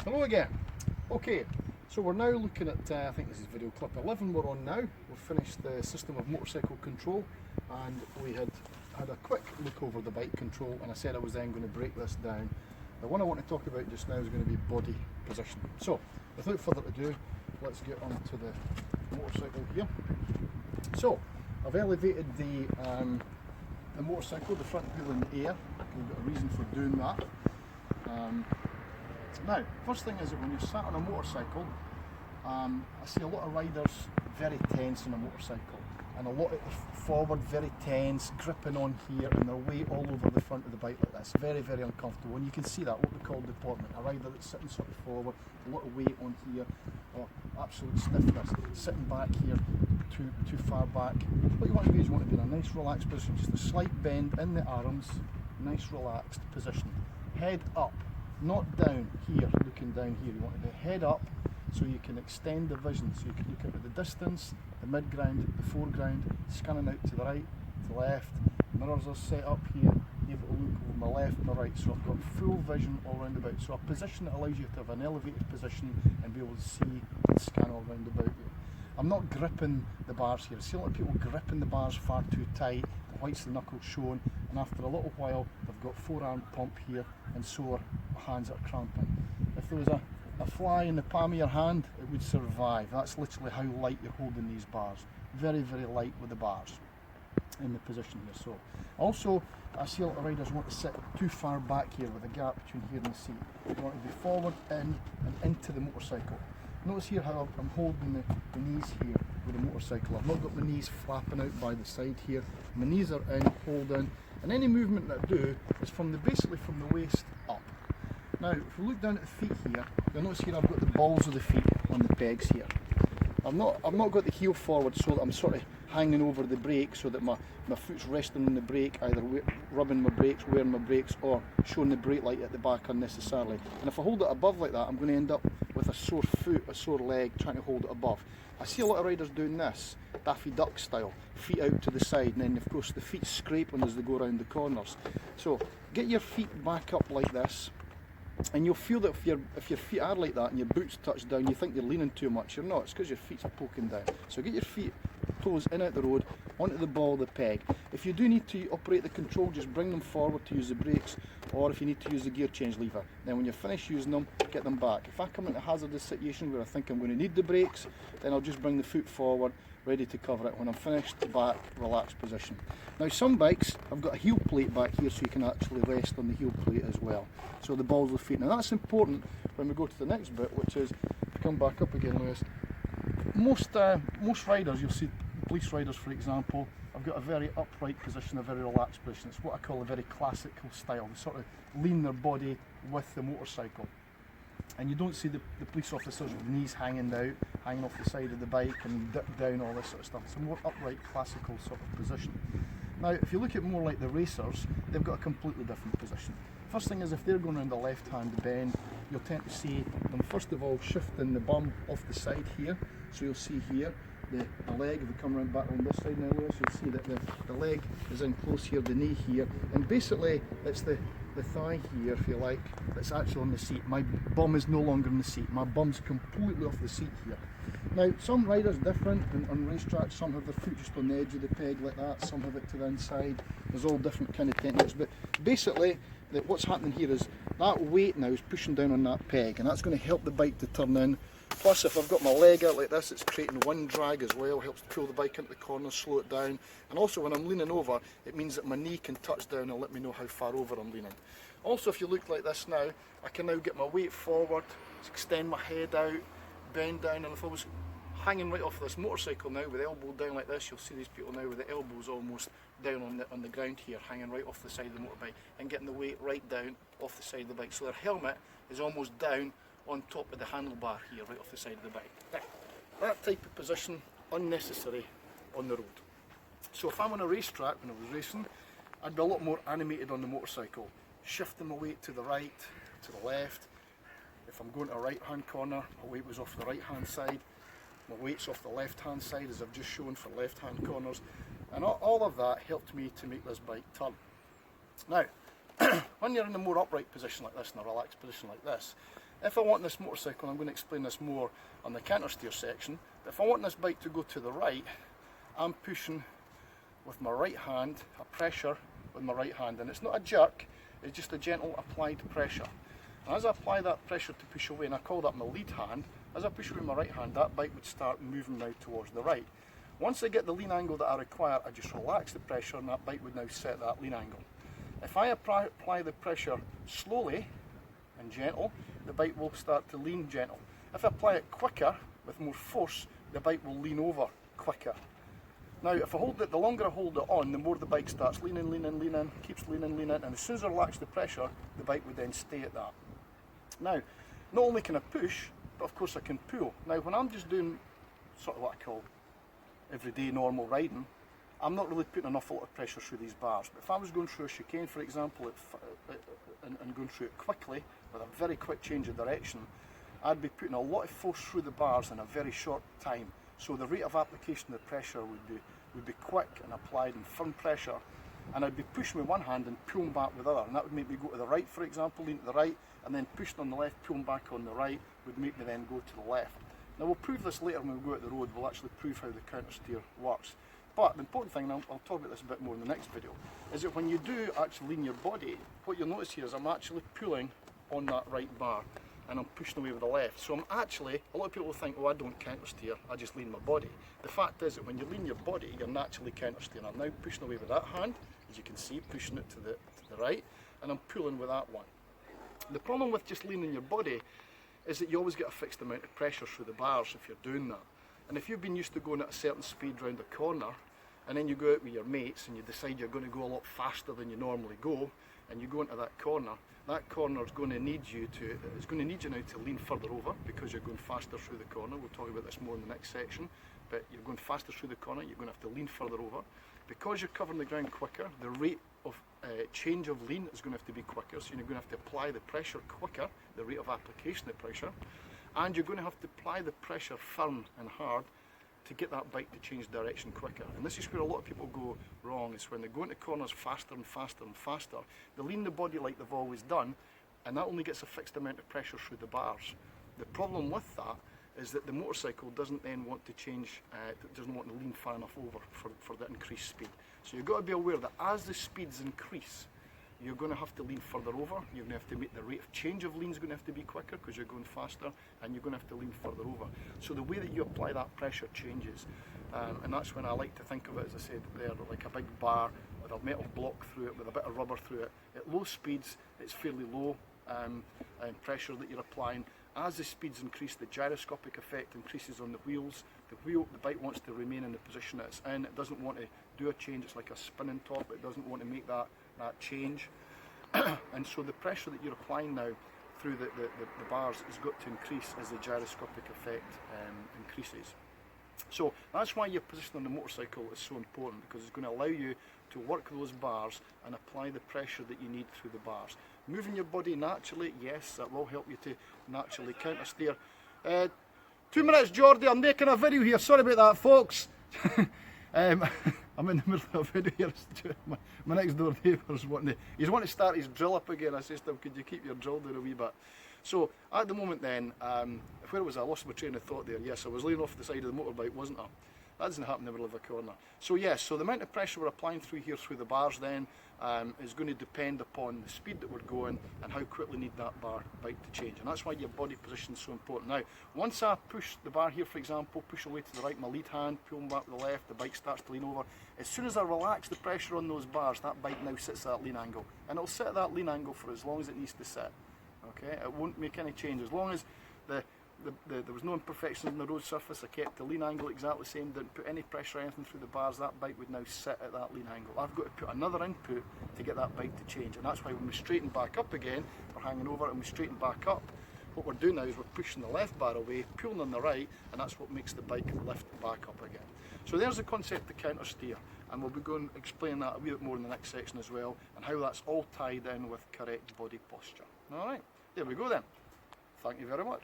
Hello again. Okay, so we're now looking at, I think this is video clip 11 we're on now. We've finished the system of motorcycle control and we had a quick look over the bike control, and I said I was then going to break this down. The one I want to talk about just now is going to be body position. So without further ado, let's get on to the motorcycle here. So I've elevated the motorcycle, the front wheel in the air. We've got a reason for doing that. Now, first thing is that when you're sat on a motorcycle, I see a lot of riders very tense on a motorcycle, and a lot of forward very tense, gripping on here, and their weight all over the front of the bike like this. Very, very uncomfortable, and you can see that, what we call deportment. A rider that's sitting sort of forward, a lot of weight on here, or absolute stiffness, sitting back here, too far back. What you want to do is you want to be in a nice relaxed position, just a slight bend in the arms, nice relaxed position. Head up. Not down here, looking down here. You want to be head up so you can extend the vision, so you can look at the distance, the mid-ground, the foreground, scanning out to the right, to the left. Mirrors are set up here, able to look over my left and my right, so I've got full vision all round about. So a position that allows you to have an elevated position and be able to see and scan all round about you. I'm not gripping the bars here. I see a lot of people gripping the bars far too tight, the whites of the knuckles showing, and after a little while they've got forearm pump here and sore hands are cramping. If there was a fly in the palm of your hand, it would survive. That's literally how light you're holding these bars. Very, very light with the bars in the position here. So also, I see a lot of riders want to sit too far back here with a gap between here and the seat. You want to be forward, in, and into the motorcycle. Notice here how I'm holding the knees here with the motorcycle. I've not got my knees flapping out by the side here. My knees are in, hold in, and any movement that I do is basically from the waist up. Now, if we look down at the feet here, you'll notice here I've got the balls of the feet on the pegs here. I've not got the heel forward so that I'm sort of hanging over the brake, so that my foot's resting on the brake, either rubbing my brakes, wearing my brakes, or showing the brake light at the back unnecessarily. And if I hold it above like that, I'm going to end up with a sore foot, a sore leg, trying to hold it above. I see a lot of riders doing this, Daffy Duck style, feet out to the side, and then of course the feet scraping as they go around the corners. So get your feet back up like this, and you'll feel that if your feet are like that and your boots touch down, you think you're leaning too much. You're not, it's because your feet are poking down. So get your feet, toes in out the road, onto the ball of the peg. If you do need to operate the control, just bring them forward to use the brakes, or if you need to use the gear change lever, then when you're finished using them, get them back. If I come into a hazardous situation where I think I'm going to need the brakes, then I'll just bring the foot forward, ready to cover it. When I'm finished, back, relaxed position. Now some bikes have got a heel plate back here, so you can actually rest on the heel plate as well. So the balls of the feet. Now that's important when we go to the next bit, which is, if you come back up again, Lewis, most riders, you'll see police riders for example, have got a very upright position, a very relaxed position. It's what I call a very classical style. They sort of lean their body with the motorcycle. And you don't see the police officers with knees hanging out, hanging off the side of the bike and dip down, all this sort of stuff. It's a more upright, classical sort of position. Now, if you look at more like the racers, they've got a completely different position. First thing is, if they're going around the left-hand bend, you'll tend to see them first of all shifting the bum off the side here. So you'll see here the leg, if we come around back on this side now, Lewis, you'll see that the leg is in close here, the knee here, and basically it's the thigh here, if you like, that's actually on the seat. My bum is no longer in the seat, my bum's completely off the seat here. Now some riders different, on racetracks some have their foot just on the edge of the peg like that, some have it to the inside. There's all different kind of techniques, but basically what's happening here is that weight now is pushing down on that peg, and that's going to help the bike to turn in. Plus, if I've got my leg out like this, it's creating wind drag as well, helps pull the bike into the corner, slow it down. And also when I'm leaning over, it means that my knee can touch down and let me know how far over I'm leaning. Also, if you look like this now, I can now get my weight forward, extend my head out, bend down, and if I was hanging right off this motorcycle now with the elbow down like this, you'll see these people now with the elbows almost down on the ground here, hanging right off the side of the motorbike, and getting the weight right down off the side of the bike. So their helmet is almost down on top of the handlebar here, right off the side of the bike. Now, that type of position, unnecessary on the road. So if I'm on a racetrack when I was racing, I'd be a lot more animated on the motorcycle, shifting my weight to the right, to the left. If I'm going to a right hand corner, my weight was off the right hand side, my weight's off the left hand side, as I've just shown for left hand corners, and all of that helped me to make this bike turn. Now, when you're in a more upright position like this, in a relaxed position like this, If I want this motorcycle, I'm going to explain this more on the canter steer section, but if I want this bike to go to the right, I'm pushing with my right hand, a pressure with my right hand, and it's not a jerk, it's just a gentle applied pressure. And as I apply that pressure to push away, and I call that my lead hand, as I push away my right hand, that bike would start moving now towards the right. Once I get the lean angle that I require, I just relax the pressure and that bike would now set that lean angle. If I apply the pressure slowly and gentle, the bike will start to lean gentle. If I apply it quicker, with more force, the bike will lean over quicker. Now, if I hold it, the longer I hold it on, the more the bike starts leaning, keeps leaning, and as soon as I relax the pressure, the bike would then stay at that. Now, not only can I push, but of course I can pull. Now, when I'm just doing sort of what I call everyday normal riding, I'm not really putting an awful lot of pressure through these bars. But if I was going through a chicane, for example, and going through it quickly, with a very quick change of direction, I'd be putting a lot of force through the bars in a very short time. So the rate of application of the pressure would be quick and applied and firm pressure, and I'd be pushing with one hand and pulling back with the other, and that would make me go to the right, for example, lean to the right, and then pushing on the left, pulling back on the right, would make me then go to the left. Now we'll prove this later when we go out the road, we'll actually prove how the counter steer works. But the important thing, and I'll talk about this a bit more in the next video, is that when you do actually lean your body, what you'll notice here is I'm actually pulling on that right bar and I'm pushing away with the left. So I'm actually, a lot of people think, oh, I don't counter steer, I just lean my body. The fact is that when you lean your body, you're naturally counter steering. I'm now pushing away with that hand, as you can see, pushing it to the right, and I'm pulling with that one. The problem with just leaning your body is that you always get a fixed amount of pressure through the bars if you're doing that. And if you've been used to going at a certain speed round a corner, and then you go out with your mates and you decide you're going to go a lot faster than you normally go, and you go into that corner is going to need you now to lean further over because you're going faster through the corner. We'll talk about this more in the next section, but you're going faster through the corner, you're going to have to lean further over. Because you're covering the ground quicker, the rate of change of lean is going to have to be quicker, so you're going to have to apply the pressure quicker, the rate of application of pressure, and you're going to have to apply the pressure firm and hard to get that bike to change direction quicker. And this is where a lot of people go wrong, is when they go into corners faster and faster and faster, they lean the body like they've always done, and that only gets a fixed amount of pressure through the bars. The problem with that is that the motorcycle doesn't then want to change, doesn't want to lean far enough over for the increased speed. So you've got to be aware that as the speeds increase, you're going to have to lean further over, you're going to have to make the rate of change of lean is going to have to be quicker because you're going faster, and you're going to have to lean further over. So the way that you apply that pressure changes, and that's when I like to think of it, as I said there, like a big bar with a metal block through it, with a bit of rubber through it. At low speeds, it's fairly low pressure that you're applying. As the speeds increase, the gyroscopic effect increases on the wheels. The bike wants to remain in the position that it's in. It doesn't want to do a change. It's like a spinning top. It doesn't want to make that change. And so the pressure that you're applying now through the bars has got to increase as the gyroscopic effect increases. So that's why your position on the motorcycle is so important, because it's going to allow you to work those bars and apply the pressure that you need through the bars. Moving your body naturally, yes, that will help you to naturally counter steer. 2 minutes, Jordy, I'm making a video here, sorry about that, folks. I'm in the middle of a video here. My next door neighbour's wanting to start his drill up again. I says to him, could you keep your drill down a wee bit? So at the moment then, where was I? I lost my train of thought there. Yes, I was leaning off the side of the motorbike, wasn't I? That doesn't happen in the middle of a corner. So yes, so the amount of pressure we're applying through here through the bars then is going to depend upon the speed that we're going and how quickly we need that bike to change. And that's why your body position is so important. Now, once I push the bar here, for example, push away to the right, my lead hand, pull back to the left, the bike starts to lean over. As soon as I relax the pressure on those bars, that bike now sits at that lean angle. And it'll sit at that lean angle for as long as it needs to sit. Okay, it won't make any change. As long as there was no imperfections in the road surface, I kept the lean angle exactly the same, didn't put any pressure or anything through the bars, that bike would now sit at that lean angle. I've got to put another input to get that bike to change, and that's why when we straighten back up again, we're hanging over and we straighten back up, what we're doing now is we're pushing the left bar away, pulling on the right, and that's what makes the bike lift back up again. So there's the concept of counter steer, and we'll be going to explain that a wee bit more in the next section as well, and how that's all tied in with correct body posture. Alright, there we go then. Thank you very much.